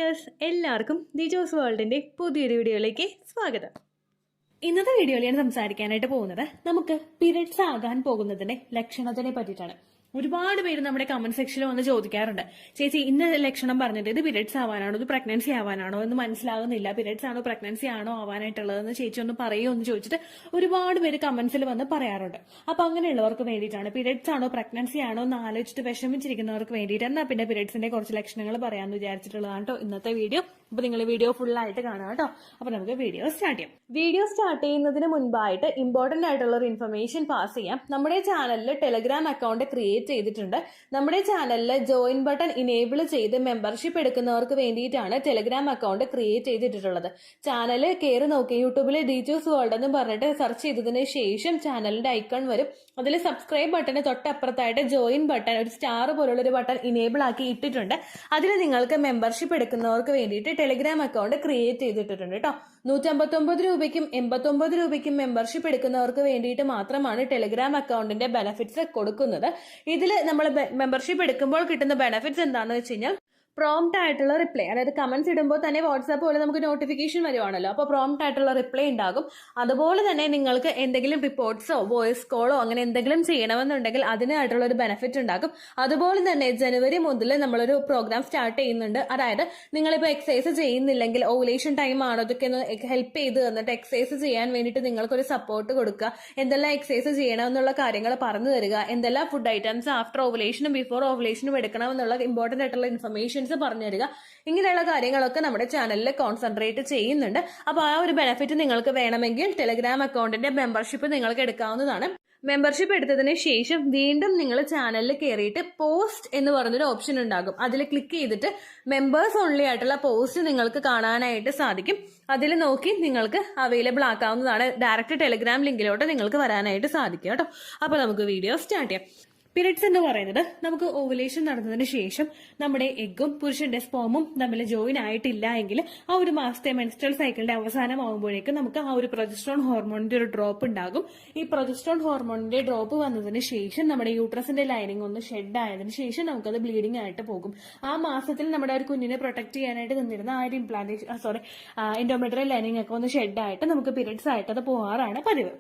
Viewers, എല്ലാവർക്കും ദിജോസ് വേൾഡിന്റെ പുതിയൊരു വീഡിയോയിലേക്ക് സ്വാഗതം. ഇന്നത്തെ വീഡിയോയിലാണ് സംസാരിക്കാനായിട്ട് പോകുന്നത് നമുക്ക് പീരിയഡ്സ് ആകാൻ പോകുന്നതിന്റെ ലക്ഷണത്തിനെ പറ്റിയിട്ടാണ്. ഒരുപാട് പേര് നമ്മുടെ കമന്റ് സെക്ഷനിൽ വന്ന് ചോദിക്കാറുണ്ട്, ചേച്ചി ഇന്ന ലക്ഷണം പറഞ്ഞിട്ട് ഇത് പീരിയഡ്സ് ആവാനാണോ, ഇത് പ്രഗ്നൻസി ആവാനാണോ എന്ന് മനസ്സിലാകുന്നില്ല, പീരിയഡ്സ് ആണോ പ്രഗ്നൻസി ആണോ ആവാനായിട്ടുള്ളതെന്ന് ചേച്ചി ഒന്ന് പറയുമോ എന്ന് ചോദിച്ചിട്ട് ഒരുപാട് പേര് കമന്റ്സിൽ വന്ന് പറയാറുണ്ട്. അപ്പൊ അങ്ങനെയുള്ളവർക്ക് വേണ്ടിയിട്ടാണ്, പീരിയഡ്സ് ആണോ പ്രഗ്നൻസി ആണോ എന്ന് ആലോചിച്ചിട്ട് വിഷമിച്ചിരിക്കുന്നവർക്ക് വേണ്ടിയിട്ട് എന്നാ പിന്നെ പീരിയഡ്സിന്റെ കുറച്ച് ലക്ഷണങ്ങൾ പറയാമെന്ന് വിചാരിച്ചിട്ടുള്ളതാണ് കേട്ടോ ഇന്നത്തെ വീഡിയോ. അപ്പൊ നിങ്ങൾ വീഡിയോ ഫുൾ ആയിട്ട് കാണാം കേട്ടോ. അപ്പൊ നമുക്ക് വീഡിയോ സ്റ്റാർട്ട് ചെയ്യാം. വീഡിയോ സ്റ്റാർട്ട് ചെയ്യുന്നതിന് മുൻപായിട്ട് ഇമ്പോർട്ടന്റ് ആയിട്ടുള്ള ഒരു ഇൻഫർമേഷൻ പാസ് ചെയ്യാം. നമ്മുടെ ചാനലിൽ ടെലഗ്രാം അക്കൗണ്ട് ക്രിയേറ്റ് ചെയ്തിട്ടുണ്ട്. നമ്മുടെ ചാനലിൽ ജോയിൻ ബട്ടൺ ഇനേബിൾ ചെയ്ത് മെമ്പർഷിപ്പ് എടുക്കുന്നവർക്ക് വേണ്ടിയിട്ടാണ് ടെലഗ്രാം അക്കൗണ്ട് ക്രിയേറ്റ് ചെയ്തിട്ടുള്ളത്. ചാനൽ കയറി നോക്കി യൂട്യൂബിൽ ഡിജോസ് വേൾഡ് എന്ന് പറഞ്ഞിട്ട് സെർച്ച് ചെയ്തതിന് ശേഷം ചാനലിന്റെ ഐക്കൺ വരും. അതിൽ സബ്സ്ക്രൈബ് ബട്ടന് തൊട്ടപ്പുറത്തായിട്ട് ജോയിൻ ബട്ടൺ, ഒരു സ്റ്റാർ പോലുള്ള ഒരു ബട്ടൺ ഇനേബിൾ ആക്കി ഇട്ടിട്ടുണ്ട്. അതിൽ നിങ്ങൾക്ക് മെമ്പർഷിപ്പ് എടുക്കുന്നവർക്ക് വേണ്ടിയിട്ട് ടെലഗ്രാം അക്കൗണ്ട് ക്രിയേറ്റ് ചെയ്തിട്ടുണ്ട് കേട്ടോ. 159 രൂപയ്ക്കും 89 രൂപയ്ക്കും മെമ്പർഷിപ്പ് എടുക്കുന്നവർക്ക് വേണ്ടിയിട്ട് മാത്രമാണ് ടെലഗ്രാം അക്കൗണ്ടിന്റെ ബെനിഫിറ്റ്സ് കൊടുക്കുന്നത്. ഇതിൽ നമ്മൾ മെമ്പർഷിപ്പ് എടുക്കുമ്പോൾ കിട്ടുന്ന ബെനിഫിറ്റ്സ് എന്താണെന്ന് വെച്ച് കഴിഞ്ഞാൽ പ്രോംപ്റ്റ് ആയിട്ടുള്ള റിപ്ലൈ, അതായത് കമന്റ്സ് ഇടുമ്പോൾ തന്നെ വാട്സാപ്പ് പോലെ നമുക്ക് നോട്ടിഫിക്കേഷൻ വരുവാണല്ലോ, അപ്പോൾ പ്രോംപ്റ്റ് ആയിട്ടുള്ള റിപ്ലൈ ഉണ്ടാകും. അതുപോലെ തന്നെ നിങ്ങൾക്ക് എന്തെങ്കിലും റിപ്പോർട്ട്സോ വോയിസ് കോളോ അങ്ങനെ എന്തെങ്കിലും ചെയ്യണമെന്നുണ്ടെങ്കിൽ അതിനായിട്ടുള്ള ഒരു ബെനിഫിറ്റ് ഉണ്ടാകും. അതുപോലെ തന്നെ ജനുവരി മുതൽ നമ്മളൊരു പ്രോഗ്രാം സ്റ്റാർട്ട് ചെയ്യുന്നുണ്ട്. അതായത് നിങ്ങളിപ്പോൾ എക്സസൈസ് ചെയ്യുന്നില്ലെങ്കിൽ ഓവുലേഷൻ ടൈം ആണോ, ഇതൊക്കെ ഒന്ന് ഹെൽപ്പ് ചെയ്ത് തന്നിട്ട് എക്സസൈസ് ചെയ്യാൻ വേണ്ടിയിട്ട് നിങ്ങൾക്കൊരു സപ്പോർട്ട് കൊടുക്കുക, എന്തെല്ലാം എക്സസൈസ് ചെയ്യണമെന്നുള്ള കാര്യങ്ങൾ പറഞ്ഞു തരിക, എന്തെല്ലാം ഫുഡ് ഐറ്റംസ് ആഫ്റ്റർ ഓവുലേഷനും ബിഫോർ ഓവുലേഷനും എടുക്കണമെന്നുള്ള ഇമ്പോർട്ടന്റ് ആയിട്ടുള്ള ഇൻഫർമേഷൻ പറഞ്ഞു തരിക. ഇങ്ങനെയുള്ള കാര്യങ്ങളൊക്കെ നമ്മുടെ ചാനലിൽ കോൺസെൻട്രേറ്റ് ചെയ്യുന്നുണ്ട്. അപ്പൊ ആ ഒരു ബെനിഫിറ്റ് നിങ്ങൾക്ക് വേണമെങ്കിൽ ടെലഗ്രാം അക്കൗണ്ടിന്റെ മെമ്പർഷിപ്പ് നിങ്ങൾക്ക് എടുക്കാവുന്നതാണ്. മെമ്പർഷിപ്പ് എടുത്തതിന് ശേഷം വീണ്ടും നിങ്ങൾ ചാനലിൽ കയറിയിട്ട് പോസ്റ്റ് എന്ന് പറഞ്ഞൊരു ഓപ്ഷൻ ഉണ്ടാകും. അതിൽ ക്ലിക്ക് ചെയ്തിട്ട് മെമ്പേഴ്സ് ഓൺലി ആയിട്ടുള്ള പോസ്റ്റ് നിങ്ങൾക്ക് കാണാനായിട്ട് സാധിക്കും. അതിൽ നോക്കി നിങ്ങൾക്ക് അവൈലബിൾ ആക്കാവുന്നതാണ്. ഡയറക്റ്റ് ടെലഗ്രാം ലിങ്കിലോട്ട് നിങ്ങൾക്ക് വരാനായിട്ട് സാധിക്കും കേട്ടോ. അപ്പൊ നമുക്ക് വീഡിയോ സ്റ്റാർട്ട് ചെയ്യാം. പീരിയഡ്സ് എന്ന് പറയുന്നത് നമുക്ക് ഓവുലേഷൻ നടന്നതിന് ശേഷം നമ്മുടെ എഗ്ഗും പുരുഷന്റെ സ്പേമും തമ്മിൽ ജോയിൻ ആയിട്ടില്ല എങ്കിൽ ആ ഒരു മാസത്തെ മെൻസ്ട്രൽ സൈക്കിളിന്റെ അവസാനമാകുമ്പോഴേക്കും നമുക്ക് ആ ഒരു പ്രൊജസ്ട്രോൺ ഹോർമോണിന്റെ ഒരു ഡ്രോപ്പ് ഉണ്ടാകും. ഈ പ്രൊജസ്ട്രോൺ ഹോർമോണിന്റെ ഡ്രോപ്പ് വന്നതിന് ശേഷം നമ്മുടെ യൂട്രസിന്റെ ലൈനിങ് ഒന്ന് ഷെഡ് ആയതിനു ശേഷം നമുക്കത് ബ്ലീഡിംഗ് ആയിട്ട് പോകും. ആ മാസത്തിൽ നമ്മുടെ ഒരു കുഞ്ഞിനെ പ്രൊട്ടക്ട് ചെയ്യാനായിട്ട് നിന്നിരുന്ന ആ ഒരു എൻഡോമെട്രിയൽ ലൈനിങ് ഒക്കെ ഒന്ന് ഷെഡ് ആയിട്ട് നമുക്ക് പീരിയഡ്സ് ആയിട്ട് അത് പോകാറാണ് പതിവ്.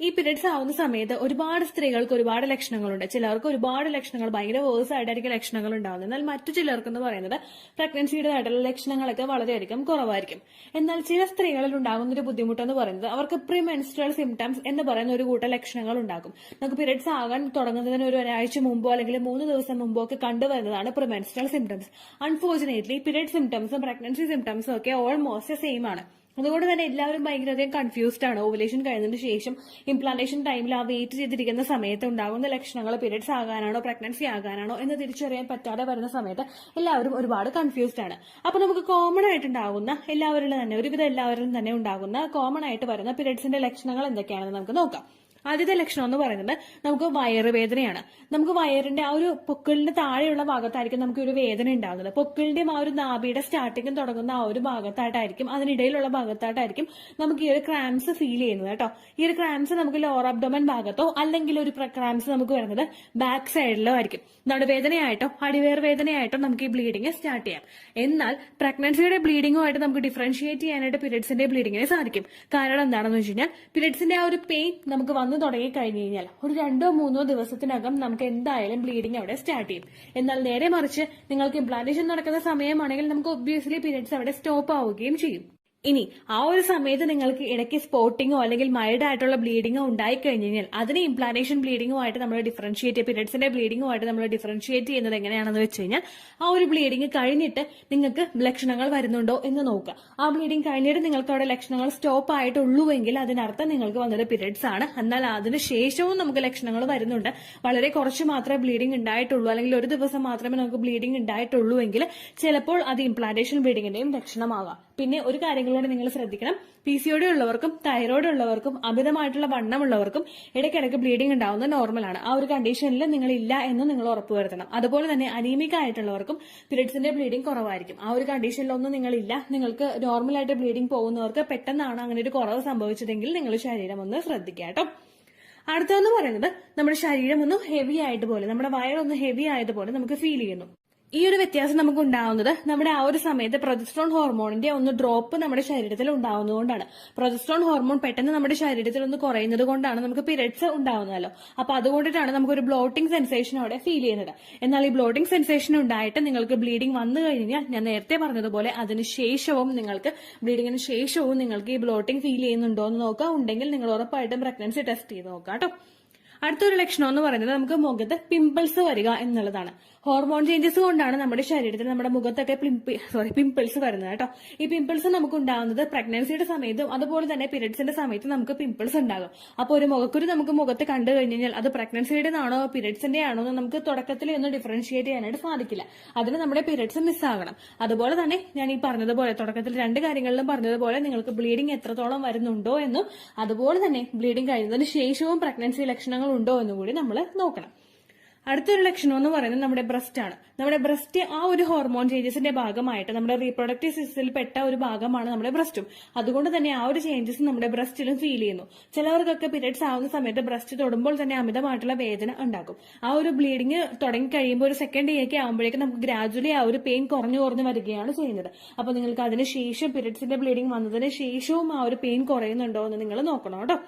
ഈ പീരിയഡ്സ് ആവുന്ന സമയത്ത് ഒരുപാട് സ്ത്രീകൾക്ക് ഒരുപാട് ലക്ഷണങ്ങളുണ്ട്. ചിലർക്ക് ഒരുപാട് ലക്ഷണങ്ങൾ, ഭയങ്കര വേഴ്സ് ആയിട്ടായിരിക്കും ലക്ഷണങ്ങൾ ഉണ്ടാകുന്നത്. എന്നാൽ മറ്റു ചിലർക്ക് എന്ന് പറയുന്നത് പ്രഗ്നൻസിയുടേതായിട്ടുള്ള ലക്ഷണങ്ങളൊക്കെ വളരെയധികം കുറവായിരിക്കും. എന്നാൽ ചില സ്ത്രീകളിൽ ഉണ്ടാകുന്ന ഒരു ബുദ്ധിമുട്ടെന്ന് പറയുന്നത് അവർക്ക് പ്രീ മെൻസ്ട്രൽ സിംറ്റംസ് എന്ന് പറയുന്ന ഒരു കൂട്ടം ലക്ഷണങ്ങൾ ഉണ്ടാകും. നമുക്ക് പീരിയഡ്സ് ആകാൻ തുടങ്ങുന്നതിന് ഒരാഴ്ച മുമ്പോ അല്ലെങ്കിൽ 3 ദിവസം മുമ്പോ ഒക്കെ കണ്ടുവരുന്നതാണ് pre menstrual symptoms. Unfortunately period സിംറ്റംസും പ്രഗ്നൻസി സിംറ്റംസും ഒക്കെ ഓൾമോസ്റ്റ് സെയിം ആണ്. അതുകൊണ്ട് തന്നെ എല്ലാവരും ഭയങ്കരധികം കൺഫ്യൂസ്ഡ് ആണ്. ഓവുലേഷൻ കഴിഞ്ഞതിന് ശേഷം ഇംപ്ലാന്റേഷൻ ടൈമിൽ ആ വെയിറ്റ് ചെയ്തിരിക്കുന്ന സമയത്ത് ഉണ്ടാകുന്ന ലക്ഷണങ്ങൾ പീരിയഡ്സ് ആകാനാണോ പ്രഗ്നൻസി ആകാനാണോ എന്ന് തിരിച്ചറിയാൻ പറ്റാതെ വരുന്ന സമയത്ത് എല്ലാവരും ഒരുപാട് കൺഫ്യൂസ്ഡ് ആണ്. അപ്പൊ നമുക്ക് കോമൺ ആയിട്ടുണ്ടാകുന്ന എല്ലാവരിലും തന്നെ ഒരുവിധം എല്ലാവരിലും തന്നെ ഉണ്ടാകുന്ന കോമൺ ആയിട്ട് വരുന്ന പീരിയഡ്സിന്റെ ലക്ഷണങ്ങൾ എന്തൊക്കെയാണെന്ന് നമുക്ക് നോക്കാം. ആദ്യത്തെ ലക്ഷണം എന്ന് പറയുന്നത് നമുക്ക് വയറുവേദനയാണ്. നമുക്ക് വയറിന്റെ ആ ഒരു പൊക്കിളിന്റെ താഴെയുള്ള ഭാഗത്തായിരിക്കും നമുക്ക് ഒരു വേദന ഉണ്ടാകുന്നത്. പൊക്കിളിന്റെയും ആ ഒരു നാഭിയുടെ സ്റ്റാർട്ടിങ്ങും തുടങ്ങുന്ന ആ ഒരു ഭാഗത്തായിട്ടായിരിക്കും, അതിനിടയിലുള്ള ഭാഗത്തായിട്ടായിരിക്കും നമുക്ക് ഈ ഒരു ക്രാംസ് ഫീൽ ചെയ്യുന്നത് കേട്ടോ. ഈ ഒരു ക്രാംസ് നമുക്ക് ലോവർ അബ്ഡോമൻ ഭാഗത്തോ അല്ലെങ്കിൽ ഒരു ക്രാംസ് നമുക്ക് വരുന്നത് ബാക്ക് സൈഡിലോ ആയിരിക്കും. നടുവേദനയായിട്ടോ അടിവേർ വേദനയായിട്ടോ നമുക്ക് ഈ ബ്ലീഡിങ് സ്റ്റാർട്ട് ചെയ്യാം. എന്നാൽ പ്രഗ്നൻസിയുടെ ബ്ലീഡിങ്ങുമായിട്ട് നമുക്ക് ഡിഫറൻഷിയേറ്റ് ചെയ്യാനായിട്ട് പീരിയഡ്സിന്റെ ബ്ലീഡിങ്ങിനെ സാധിക്കും. കാരണം എന്താണെന്ന് വെച്ച് കഴിഞ്ഞാൽ പീരിയഡ്സിന്റെ ആ ഒരു പെയിൻ നമുക്ക് വന്ന് തുടങ്ങി കഴിഞ്ഞു കഴിഞ്ഞാൽ ഒരു 2-3 ദിവസത്തിനകം നമുക്ക് എന്തായാലും ബ്ലീഡിംഗ് അവിടെ സ്റ്റാർട്ട് ചെയ്യും. എന്നാൽ നേരെ മറിച്ച് നിങ്ങൾക്ക് ഇംപ്ലാന്റേഷൻ നടക്കുന്ന സമയമാണെങ്കിൽ നമുക്ക് ഒബ്വിയസ്ലി പീരിയഡ്സ് അവിടെ സ്റ്റോപ്പ് ആവുകയും ചെയ്യും. ഇനി ആ ഒരു സമയത്ത് നിങ്ങൾക്ക് ഇടയ്ക്ക് സ്പോട്ടിങ്ങോ അല്ലെങ്കിൽ മൈൽഡ് ആയിട്ടുള്ള ബ്ലീഡിങ്ങോ ഉണ്ടായി കഴിഞ്ഞു കഴിഞ്ഞാൽ അതിന് ഇംപ്ലാന്റേഷൻ ബ്ലീഡിങ്ങുമായിട്ട് നമ്മൾ ഡിഫറൻഷിയേറ്റ്, പീരിയഡ്സിന്റെ ബ്ലീഡിങ്ങുമായിട്ട് നമ്മൾ ഡിഫറൻഷിയേറ്റ് ചെയ്യുന്നത് എങ്ങനെയാണെന്ന് വെച്ച് കഴിഞ്ഞാൽ ആ ഒരു ബ്ലീഡിങ് കഴിഞ്ഞിട്ട് നിങ്ങൾക്ക് ലക്ഷണങ്ങൾ വരുന്നുണ്ടോ എന്ന് നോക്കുക. ആ ബ്ലീഡിങ് കഴിഞ്ഞിട്ട് നിങ്ങൾക്ക് അവിടെ ലക്ഷണങ്ങൾ സ്റ്റോപ്പ് ആയിട്ടുള്ളൂവെങ്കിൽ അതിനർത്ഥം നിങ്ങൾക്ക് വന്നത് പീരിയഡ്സ് ആണ്. എന്നാൽ അതിന് ശേഷവും നമുക്ക് ലക്ഷണങ്ങൾ വരുന്നുണ്ട്, വളരെ കുറച്ച് മാത്രമേ ബ്ലീഡിങ് ഉണ്ടായിട്ടുള്ളൂ അല്ലെങ്കിൽ ഒരു ദിവസം മാത്രമേ നമുക്ക് ബ്ലീഡിങ് ഉണ്ടായിട്ടുള്ളൂ എങ്കിൽ ചിലപ്പോൾ അത് ഇംപ്ലാന്റേഷൻ ബ്ലീഡിങ്ങിന്റെയും ലക്ഷണമാകാം. പിന്നെ ഒരു കാര്യങ്ങളോട് നിങ്ങൾ ശ്രദ്ധിക്കണം, PCOD ഉള്ളവർക്കും തൈറോയ്ഡ് ഉള്ളവർക്കും അമിതമായിട്ടുള്ള വണ്ണമുള്ളവർക്കും ഇടയ്ക്കിടയ്ക്ക് ബ്ലീഡിംഗ് ഉണ്ടാവുന്നത് നോർമലാണ്. ആ ഒരു കണ്ടീഷനിൽ നിങ്ങൾ ഇല്ല എന്ന് നിങ്ങൾ ഉറപ്പുവരുത്തണം. അതുപോലെ തന്നെ അനീമിക് ആയിട്ടുള്ളവർക്കും പീരിയഡ്സിന്റെ ബ്ലീഡിംഗ് കുറവായിരിക്കും. ആ ഒരു കണ്ടീഷനിലൊന്നും നിങ്ങളില്ല, നിങ്ങൾക്ക് നോർമലായിട്ട് ബ്ലീഡിംഗ് പോകുന്നവർക്ക് പെട്ടെന്നാണ് അങ്ങനെ ഒരു കുറവ് സംഭവിച്ചതെങ്കിൽ നിങ്ങൾ ശരീരം ഒന്ന് ശ്രദ്ധിക്കുക കേട്ടോ. അടുത്തതെന്ന് പറയുന്നത് നമ്മുടെ ശരീരം ഒന്ന് ഹെവി ആയിട്ട് പോലെ, നമ്മുടെ വയറൊന്ന് ഹെവി ആയതുപോലെ നമുക്ക് ഫീൽ ചെയ്യുന്നു. ഈ ഒരു വ്യത്യാസം നമുക്ക് ഉണ്ടാവുന്നത് നമ്മുടെ ആ ഒരു സമയത്ത് പ്രൊജസ്ട്രോൺ ഹോർമോണിന്റെ ഒന്ന് ഡ്രോപ്പ് നമ്മുടെ ശരീരത്തിൽ ഉണ്ടാവുന്നതുകൊണ്ടാണ്. പ്രൊജസ്ട്രോൺ ഹോർമോൺ പെട്ടെന്ന് നമ്മുടെ ശരീരത്തിൽ ഒന്ന് കുറയുന്നത് കൊണ്ടാണ് നമുക്ക് പീരിയഡ്സ് ഉണ്ടാവുന്നതല്ലോ. അപ്പൊ അതുകൊണ്ടിട്ടാണ് നമുക്കൊരു ബ്ലോട്ടിംഗ് സെൻസേഷൻ അവിടെ ഫീൽ ചെയ്യുന്നത്. എന്നാൽ ഈ ബ്ലോട്ടിംഗ് സെൻസേഷൻ ഉണ്ടായിട്ട് നിങ്ങൾക്ക് ബ്ലീഡിംഗ് വന്നു കഴിഞ്ഞാൽ ഞാൻ നേരത്തെ പറഞ്ഞതുപോലെ അതിന് ശേഷവും ബ്ലീഡിങ്ങിന് ശേഷവും നിങ്ങൾക്ക് ഈ ബ്ലോട്ടിംഗ് ഫീൽ ചെയ്യുന്നുണ്ടോ എന്ന് നോക്കുക. ഉണ്ടെങ്കിൽ നിങ്ങൾ ഉറപ്പായിട്ടും പ്രഗ്നൻസി ടെസ്റ്റ് ചെയ്ത് നോക്കാം കേട്ടോ. അടുത്തൊരു ലക്ഷണം എന്ന് പറയുന്നത് നമുക്ക് മുഖത്ത് പിമ്പിൾസ് വരിക എന്നുള്ളതാണ്. ഹോർമോൺ ചേഞ്ചസ് കൊണ്ടാണ് നമ്മുടെ ശരീരത്തിൽ നമ്മുടെ മുഖത്തൊക്കെ പിമ്പിൾസ് വരുന്നത് കേട്ടോ. ഈ പിമ്പിൾസ് നമുക്ക് ഉണ്ടാകുന്നത് പ്രഗ്നൻസിയുടെ സമയത്തും അതുപോലെ തന്നെ പീരിയഡ്സിന്റെ സമയത്തും നമുക്ക് പിമ്പിൾസ് ഉണ്ടാകും. അപ്പോൾ ഒരു മുഖക്കുരു നമുക്ക് മുഖത്ത് കണ്ടു കഴിഞ്ഞാൽ അത് പ്രഗ്നൻസിയുടെ ആണോ പീരിയഡ്സിന്റെ ആണോ എന്ന് നമുക്ക് തുടക്കത്തിൽ ഒന്ന് ഡിഫറൻഷിയേറ്റ് ചെയ്യാനായിട്ട് സാധിക്കില്ല. അതിന് നമ്മുടെ പീരിയഡ്സ് മിസ്സാകണം. അതുപോലെ തന്നെ ഞാൻ ഈ പറഞ്ഞതുപോലെ തുടക്കത്തിൽ 2 കാര്യങ്ങളിലും പറഞ്ഞതുപോലെ നിങ്ങൾക്ക് ബ്ലീഡിംഗ് എത്രത്തോളം വരുന്നുണ്ടോ എന്നും അതുപോലെ തന്നെ ബ്ലീഡിംഗ് കഴിയുന്നതിന് ശേഷവും പ്രഗ്നൻസി ലക്ഷണങ്ങൾ ഉണ്ടോ എന്നും കൂടി നമ്മൾ നോക്കണം. അടുത്തൊരു ലക്ഷണം എന്ന് പറയുന്നത് നമ്മുടെ ബ്രസ്റ്റ് ആണ്. നമ്മുടെ ബ്രസ്റ്റ് ആ ഒരു ഹോർമോൺ ചേഞ്ചസിന്റെ ഭാഗമായിട്ട് നമ്മുടെ റീപ്രൊഡക്റ്റീവ് സിസ്റ്റത്തിൽ പെട്ട ഒരു ഭാഗമാണ് നമ്മുടെ ബ്രസ്റ്റും. അതുകൊണ്ട് തന്നെ ആ ഒരു ചേഞ്ചസ് നമ്മുടെ ബ്രസ്റ്റിലും ഫീൽ ചെയ്യുന്നു. ചിലവർക്കൊക്കെ പീരിയഡ്സ് ആവുന്ന സമയത്ത് ബ്രസ്റ്റ് തൊടുമ്പോൾ തന്നെ അമിതമായിട്ടുള്ള വേദന ഉണ്ടാകും. ആ ഒരു ബ്ലീഡിങ് തുടങ്ങി കഴിയുമ്പോൾ ഒരു സെക്കൻഡ് ഡേ ഒക്കെ ആകുമ്പോഴേക്കും നമുക്ക് ഗ്രാജുവലി ആ ഒരു പെയിൻ കുറഞ്ഞു വരികയാണ് ചെയ്യുന്നത്. അപ്പൊ നിങ്ങൾക്ക് അതിന് ശേഷം പീരിയഡ്സിന്റെ ബ്ലീഡിങ് വന്നതിന് ശേഷവും ആ ഒരു പെയിൻ കുറയുന്നുണ്ടോ എന്ന് നിങ്ങൾ നോക്കണം കേട്ടോ.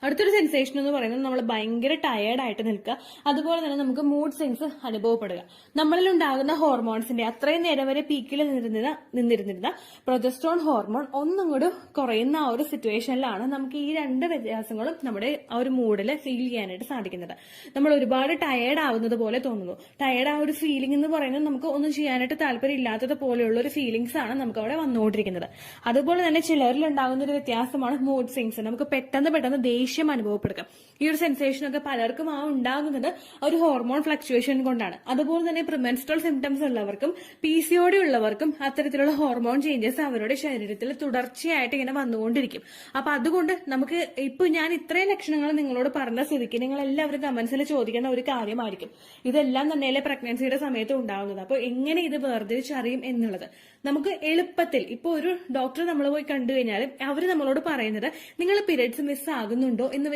അടുത്തൊരു സെൻസേഷൻ എന്ന് പറയുന്നത് നമ്മൾ ഭയങ്കര ടയേർഡായിട്ട് നിൽക്കുക, അതുപോലെ തന്നെ നമുക്ക് മൂഡ് സ്വിങ്സ് അനുഭവപ്പെടുക. നമ്മളിൽ ഉണ്ടാകുന്ന ഹോർമോൺസിന്റെ അത്രയും നേരം വരെ പീക്കിൽ നിന്നിരുന്നിരുന്ന പ്രൊജസ്ട്രോൺ ഹോർമോൺ ഒന്നും കൂടി കുറയുന്ന ആ ഒരു സിറ്റുവേഷനിലാണ് നമുക്ക് ഈ 2 വ്യത്യാസങ്ങളും നമ്മുടെ ആ ഒരു മൂഡിൽ ഫീൽ ചെയ്യാനായിട്ട് സാധിക്കുന്നത്. നമ്മൾ ഒരുപാട് ടയേർഡ് ആവുന്നത് പോലെ തോന്നുന്നു. ടയേർഡ് ആ ഒരു ഫീലിംഗ് എന്ന് പറയുന്നത് നമുക്ക് ഒന്നും ചെയ്യാനായിട്ട് താല്പര്യം ഇല്ലാത്തത് പോലെയുള്ള ഒരു ഫീലിംഗ്സ് ആണ് നമുക്ക് അവിടെ വന്നുകൊണ്ടിരിക്കുന്നത്. അതുപോലെ തന്നെ ചിലരിൽ ഉണ്ടാകുന്ന ഒരു വ്യത്യാസമാണ് മൂഡ് സ്വിങ്സ്. നമുക്ക് പെട്ടെന്ന് ദേഷ്യം അനുഭവപ്പെടുക. ഈ ഒരു സെൻസേഷൻ ഒക്കെ പലർക്കും ഉണ്ടാകുന്നത് ഒരു ഹോർമോൺ ഫ്ലക്ച്വേഷൻ കൊണ്ടാണ്. അതുപോലെ തന്നെ പ്രിമെൻസ്ട്രൽ സിംറ്റംസ് ഉള്ളവർക്കും PCOD ഉള്ളവർക്കും അത്തരത്തിലുള്ള ഹോർമോൺ ചേഞ്ചസ് അവരുടെ ശരീരത്തിൽ തുടർച്ചയായിട്ട് ഇങ്ങനെ വന്നുകൊണ്ടിരിക്കും. അപ്പൊ അതുകൊണ്ട് നമുക്ക് ഇപ്പൊ ഞാൻ ഇത്രയും ലക്ഷണങ്ങൾ നിങ്ങളോട് പറഞ്ഞ സ്ഥിതിക്ക് നിങ്ങൾ എല്ലാവരും കമന്റ്സിൽ ചോദിക്കുന്ന ഒരു കാര്യമായിരിക്കും, ഇതെല്ലാം തന്നെയല്ലേ പ്രഗ്നൻസിയുടെ സമയത്ത് ഉണ്ടാകുന്നത്, അപ്പൊ എങ്ങനെ ഇത് വേർതിരിച്ചറിയും എന്നുള്ളത്. നമുക്ക് എളുപ്പത്തിൽ ഇപ്പൊ ഒരു ഡോക്ടർ നമ്മൾ പോയി കണ്ടു കഴിഞ്ഞാൽ അവർ നമ്മളോട് പറയുന്നത് നിങ്ങൾ പീരിയഡ്സ് മിസ് ആകുന്നുണ്ടോ എന്ന്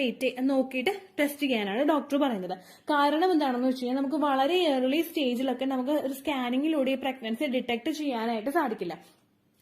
നോക്കിയിട്ട് ടെസ്റ്റ് ചെയ്യാനാണ് ഡോക്ടർ പറയുന്നത്. കാരണം എന്താണെന്ന് വെച്ച് കഴിഞ്ഞാൽ നമുക്ക് വളരെ ഏർലി സ്റ്റേജിലൊക്കെ നമുക്ക് ഒരു സ്കാനിങ്ങിലൂടെ ഈ പ്രഗ്നൻസി ഡിറ്റക്ട് ചെയ്യാനായിട്ട് സാധിക്കില്ല.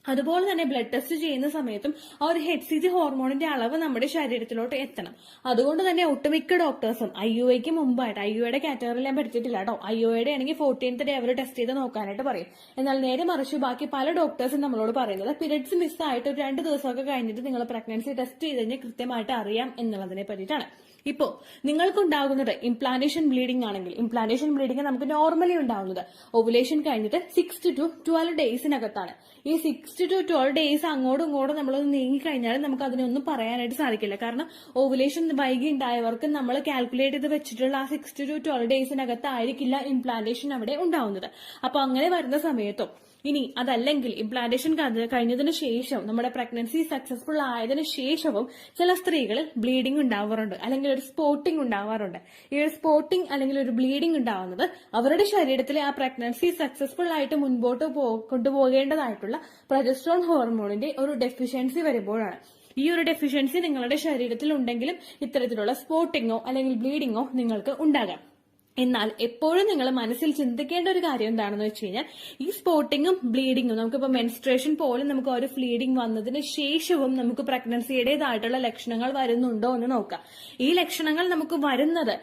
അതുപോലെ തന്നെ ബ്ലഡ് ടെസ്റ്റ് ചെയ്യുന്ന സമയത്തും ആ ഒരു HCG ഹോർമോണിന്റെ അളവ് നമ്മുടെ ശരീരത്തിലോട്ട് എത്തണം. അതുകൊണ്ട് തന്നെ ഒട്ടുമിക്ക ഡോക്ടേഴ്സും IUIക്ക് മുമ്പായിട്ട്, IUIയുടെ കാറ്റഗറിയിൽ ഞാൻ പഠിച്ചിട്ടില്ല കേട്ടോ, IUIയുടെ ആണെങ്കിൽ 14th ഡേ അവർ ടെസ്റ്റ് ചെയ്ത് നോക്കാനായിട്ട് പറയും. എന്നാൽ നേരെ മറിച്ച് ബാക്കി പല ഡോക്ടേഴ്സും നമ്മളോട് പറയുന്നത് പീരിയഡ്സ് മിസ്സായിട്ട് ഒരു 2 ദിവസമൊക്കെ കഴിഞ്ഞിട്ട് നിങ്ങൾ പ്രഗ്നൻസി ടെസ്റ്റ് ചെയ്ത് കഴിഞ്ഞാൽ കൃത്യമായിട്ട് അറിയാം എന്നുള്ളതിനെ പറ്റിയിട്ടാണ്. ഇപ്പോ നിങ്ങൾക്കുണ്ടാകുന്നത് ഇംപ്ലാന്റേഷൻ ബ്ലീഡിംഗ് ആണെങ്കിൽ, ഇംപ്ലാന്റേഷൻ ബ്ലീഡിംഗ് നമുക്ക് നോർമലി ഉണ്ടാവുന്നത് ഓവുലേഷൻ കഴിഞ്ഞിട്ട് 6 to 12 ഡേയ്സിനകത്താണ്. ഈ 6 to 12 ഡേയ്സ് അങ്ങോട്ടും ഇങ്ങോട്ടും നമ്മളൊന്ന് നീങ്ങിക്കഴിഞ്ഞാൽ നമുക്ക് അതിനൊന്നും പറയാനായിട്ട് സാധിക്കില്ല. കാരണം ഓവുലേഷൻ വൈകി ഉണ്ടായവർക്ക് നമ്മൾ കാൽക്കുലേറ്റ് ചെയ്ത് വെച്ചിട്ടുള്ള ആ 6 to 12 ഡേയ്സിനകത്തായിരിക്കില്ല ഇംപ്ലാന്റേഷൻ അവിടെ ഉണ്ടാവുന്നത്. അപ്പൊ അങ്ങനെ വരുന്ന സമയത്തും ഇനി അതല്ലെങ്കിൽ ഇംപ്ലാന്റേഷൻ കഴിഞ്ഞതിന് ശേഷം നമ്മുടെ പ്രഗ്നൻസി സക്സസ്ഫുൾ ആയതിനു ശേഷവും ചില സ്ത്രീകളിൽ ബ്ലീഡിംഗ് ഉണ്ടാവാറുണ്ട്, അല്ലെങ്കിൽ ഒരു സ്പോട്ടിംഗ് ഉണ്ടാവാറുണ്ട്. ഈ ഒരു സ്പോട്ടിംഗ് അല്ലെങ്കിൽ ഒരു ബ്ലീഡിംഗ് ഉണ്ടാവുന്നത് അവരുടെ ശരീരത്തിലെ ആ പ്രഗ്നൻസി സക്സസ്ഫുൾ ആയിട്ട് മുൻപോട്ട് കൊണ്ടുപോകേണ്ടതായിട്ടുള്ള പ്രൊജസ്ട്രോൺ ഹോർമോണിന്റെ ഒരു ഡെഫിഷ്യൻസി വരുമ്പോഴാണ്. ഈ ഒരു ഡെഫിഷ്യൻസി നിങ്ങളുടെ ശരീരത്തിൽ ഉണ്ടെങ്കിലും ഇത്തരത്തിലുള്ള സ്പോട്ടിങ്ങോ അല്ലെങ്കിൽ ബ്ലീഡിങ്ങോ നിങ്ങൾക്ക് ഉണ്ടാകാം. എന്നാൽ എപ്പോഴും നിങ്ങൾ മനസ്സിൽ ചിന്തിക്കേണ്ട ഒരു കാര്യം എന്താണെന്ന് വെച്ച് കഴിഞ്ഞാൽ ഈ സ്പോട്ടിങ്ങും ബ്ലീഡിങ്ങും നമുക്കിപ്പോൾ മെൻസ്ട്രേഷൻ പോലും നമുക്ക് ഒരു ബ്ലീഡിംഗ് വന്നതിന് ശേഷവും നമുക്ക് പ്രഗ്നൻസിയുടേതായിട്ടുള്ള ലക്ഷണങ്ങൾ വരുന്നുണ്ടോ എന്ന് നോക്കാം. ഈ ലക്ഷണങ്ങൾ നമുക്ക് വരുന്നത്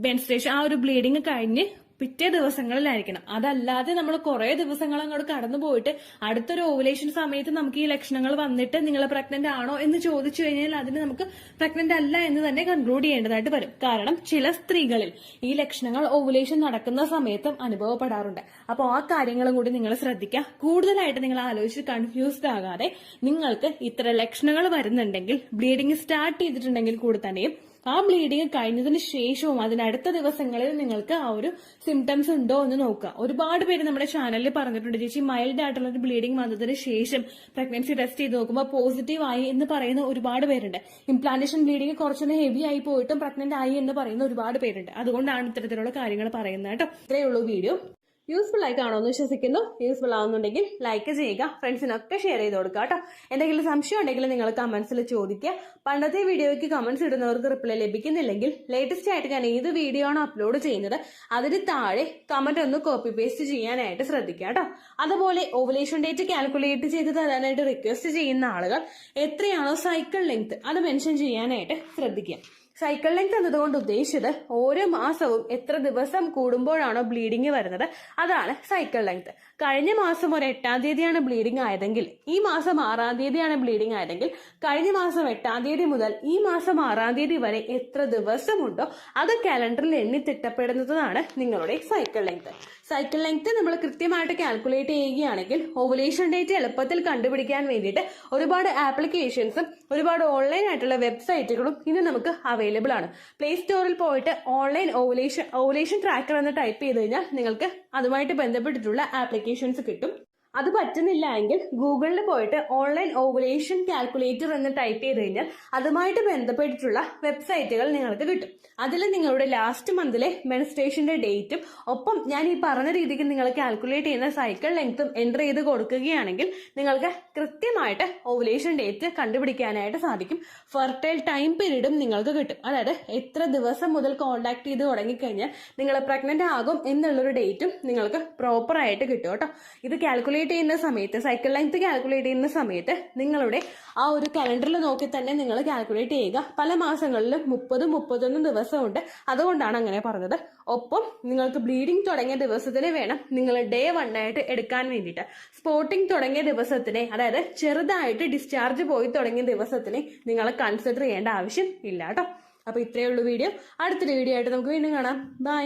മെൻസ്ട്രേഷൻ ആ ഒരു ബ്ലീഡിംഗ് കഴിഞ്ഞ് പിറ്റേ ദിവസങ്ങളിലായിരിക്കണം. അതല്ലാതെ നമ്മൾ കുറെ ദിവസങ്ങൾ അങ്ങോട്ട് കടന്നു പോയിട്ട് അടുത്തൊരു ഓവുലേഷൻ സമയത്ത് നമുക്ക് ഈ ലക്ഷണങ്ങൾ വന്നിട്ട് നിങ്ങൾ പ്രഗ്നന്റ് ആണോ എന്ന് ചോദിച്ചു കഴിഞ്ഞാൽ അതിന് നമുക്ക് പ്രഗ്നന്റ് അല്ല എന്ന് തന്നെ കൺക്ലൂഡ് ചെയ്യേണ്ടതായിട്ട് വരും. കാരണം ചില സ്ത്രീകളിൽ ഈ ലക്ഷണങ്ങൾ ഓവുലേഷൻ നടക്കുന്ന സമയത്തും അനുഭവപ്പെടാറുണ്ട്. അപ്പോൾ ആ കാര്യങ്ങളും കൂടി നിങ്ങൾ ശ്രദ്ധിക്കുക. കൂടുതലായിട്ട് നിങ്ങൾ ആലോചിച്ച് കൺഫ്യൂസ്ഡ് ആകാതെ നിങ്ങൾക്ക് ഇത്ര ലക്ഷണങ്ങൾ വരുന്നുണ്ടെങ്കിൽ, ബ്ലീഡിംഗ് സ്റ്റാർട്ട് ചെയ്തിട്ടുണ്ടെങ്കിൽ കൂടി തന്നെയും ആ ബ്ലീഡിംഗ് കഴിഞ്ഞതിന് ശേഷവും അതിനടുത്ത ദിവസങ്ങളിൽ നിങ്ങൾക്ക് ആ ഒരു സിംറ്റംസ് ഉണ്ടോ എന്ന് നോക്കുക. ഒരുപാട് പേര് നമ്മുടെ ചാനലിൽ പറഞ്ഞിട്ടുണ്ട്, ചേച്ചി മൈൽഡ് ആയിട്ടുള്ള ഒരു ബ്ലീഡിംഗ് വന്നതിന് ശേഷം പ്രഗ്നൻസി ടെസ്റ്റ് ചെയ്ത് നോക്കുമ്പോൾ പോസിറ്റീവ് ആയി എന്ന് പറയുന്ന ഒരുപാട് പേരുണ്ട്. ഇംപ്ലാന്റേഷൻ ബ്ലീഡിംഗ് കുറച്ചൊന്ന് ഹെവി ആയി പോയിട്ടും പ്രഗ്നന്റ് ആയി എന്ന് പറയുന്ന ഒരുപാട് പേരുണ്ട്. അതുകൊണ്ടാണ് ഇത്തരത്തിലുള്ള കാര്യങ്ങൾ പറയുന്നത് കേട്ടോ. ഇത്രയേ ഉള്ളൂ വീഡിയോ. യൂസ്ഫുൾ ആയി കാണുമെന്ന് വിശ്വസിക്കുന്നു. യൂസ്ഫുൾ ആവുന്നുണ്ടെങ്കിൽ ലൈക്ക് ചെയ്യുക, ഫ്രണ്ട്സിനൊക്കെ ഷെയർ ചെയ്ത് കൊടുക്കുക കേട്ടോ. എന്തെങ്കിലും സംശയം ഉണ്ടെങ്കിൽ നിങ്ങൾ കമന്റ്സിൽ ചോദിക്കുക. പണ്ടത്തെ വീഡിയോയ്ക്ക് കമന്റ്സ് ഇടുന്നവർക്ക് റിപ്ലൈ ലഭിക്കുന്നില്ലെങ്കിൽ ലേറ്റസ്റ്റ് ആയിട്ട് ഞാൻ ഏത് വീഡിയോ ആണോ അപ്ലോഡ് ചെയ്യുന്നത് അതിന് താഴെ കമന്റ് ഒന്ന് കോപ്പി പേസ്റ്റ് ചെയ്യാനായിട്ട് ശ്രദ്ധിക്കുക കേട്ടോ. അതുപോലെ ഓവുലേഷൻ ഡേറ്റ് കാൽക്കുലേറ്റ് ചെയ്ത് തരാനായിട്ട് റിക്വസ്റ്റ് ചെയ്യുന്ന ആളുകൾ എത്രയാണോ സൈക്കിൾ ലെങ്ത് അത് മെൻഷൻ ചെയ്യാനായിട്ട് ശ്രദ്ധിക്കുക. സൈക്കിൾ ലെങ്ത് എന്നതുകൊണ്ട് ഉദ്ദേശിച്ചത് ഓരോ മാസവും എത്ര ദിവസം കൂടുമ്പോഴാണോ ബ്ലീഡിങ് വരുന്നത് അതാണ് സൈക്കിൾ ലെങ്ത്. കഴിഞ്ഞ മാസം ഒരു 8-ാം തീയതിയാണ് ബ്ലീഡിങ് ആയതെങ്കിൽ ഈ മാസം 6-ാം തീയതിയാണ് ബ്ലീഡിങ് ആയതെങ്കിൽ കഴിഞ്ഞ മാസം 8-ാം തീയതി മുതൽ ഈ മാസം 6-ാം തീയതി വരെ എത്ര ദിവസമുണ്ടോ അത് കാലണ്ടറിൽ എണ്ണി തിട്ടപ്പെടുന്നതാണ് നിങ്ങളുടെ സൈക്കിൾ ലെങ്ത്. സൈക്കിൾ ലെങ്ത് നമ്മൾ കൃത്യമായിട്ട് കാൽക്കുലേറ്റ് ചെയ്യുകയാണെങ്കിൽ ഓവുലേഷൻ ഡേറ്റ് എളുപ്പത്തിൽ കണ്ടുപിടിക്കാൻ വേണ്ടിയിട്ട് ഒരുപാട് ആപ്ലിക്കേഷൻസും ഒരുപാട് ഓൺലൈൻ ആയിട്ടുള്ള വെബ്സൈറ്റുകളും ഇന്ന് നമുക്ക് അവൈലബിൾ ആണ്. പ്ലേ സ്റ്റോറിൽ പോയിട്ട് ഓൺലൈൻ ഓവുലേഷൻ ട്രാക്കർ എന്ന് ടൈപ്പ് ചെയ്ത് കഴിഞ്ഞാൽ നിങ്ങൾക്ക് അതുമായിട്ട് ബന്ധപ്പെട്ടിട്ടുള്ള ആപ്ലിക്കേഷൻസ് കിട്ടും. അത് പറ്റുന്നില്ല എങ്കിൽ ഗൂഗിളിൽ പോയിട്ട് ഓൺലൈൻ ഓവുലേഷൻ കാൽക്കുലേറ്റർ എന്ന് ടൈപ്പ് ചെയ്ത് കഴിഞ്ഞാൽ അതുമായിട്ട് ബന്ധപ്പെട്ടിട്ടുള്ള വെബ്സൈറ്റുകൾ നിങ്ങൾക്ക് കിട്ടും. അതിൽ നിങ്ങളുടെ ലാസ്റ്റ് മന്തിലെ മെൻസ്ട്രേഷന്റെ ഡേറ്റും ഒപ്പം ഞാൻ ഈ പറഞ്ഞ രീതിക്ക് നിങ്ങൾ കാൽക്കുലേറ്റ് ചെയ്യുന്ന സൈക്കിൾ ലെങ്ത്തും എൻ്റർ ചെയ്ത് കൊടുക്കുകയാണെങ്കിൽ നിങ്ങൾക്ക് കൃത്യമായിട്ട് ഓവുലേഷൻ ഡേറ്റ് കണ്ടുപിടിക്കാനായിട്ട് സാധിക്കും. ഫെർട്ടൈൽ ടൈം പീരീഡും നിങ്ങൾക്ക് കിട്ടും. അതായത് എത്ര ദിവസം മുതൽ കോണ്ടാക്ട് ചെയ്ത് തുടങ്ങിക്കഴിഞ്ഞാൽ നിങ്ങൾ പ്രഗ്നന്റ് ആകും എന്നുള്ളൊരു ഡേറ്റും നിങ്ങൾക്ക് പ്രോപ്പർ ആയിട്ട് കിട്ടും കേട്ടോ. ഇത് കാൽക്കുലേറ്റ് ചെയ്യുന്ന സമയത്ത് സൈക്കിൾ ലെങ്ത് കാൽക്കുലേറ്റ് ചെയ്യുന്ന സമയത്ത് നിങ്ങളുടെ ആ ഒരു കലണ്ടറിൽ നോക്കി തന്നെ നിങ്ങൾ കാൽക്കുലേറ്റ് ചെയ്യുക. പല മാസങ്ങളിലും 30-31 ദിവസമുണ്ട്, അതുകൊണ്ടാണ് അങ്ങനെ പറഞ്ഞത്. ഒപ്പം നിങ്ങൾക്ക് ബ്ലീഡിങ് തുടങ്ങിയ ദിവസത്തിന് വേണം നിങ്ങൾ ഡേ 1 ആയിട്ട് എടുക്കാൻ വേണ്ടിയിട്ട്. സ്പോട്ടിങ് തുടങ്ങിയ ദിവസത്തിനെ, അതായത് ചെറുതായിട്ട് ഡിസ്ചാർജ് പോയി തുടങ്ങിയ ദിവസത്തിനെ നിങ്ങൾ കൺസിഡർ ചെയ്യേണ്ട ആവശ്യം ഇല്ല കേട്ടോ. അപ്പൊ ഇത്രയേ ഉള്ളൂ വീഡിയോ. അടുത്തൊരു വീഡിയോ ആയിട്ട് നമുക്ക് വീണ്ടും കാണാം. ബൈ.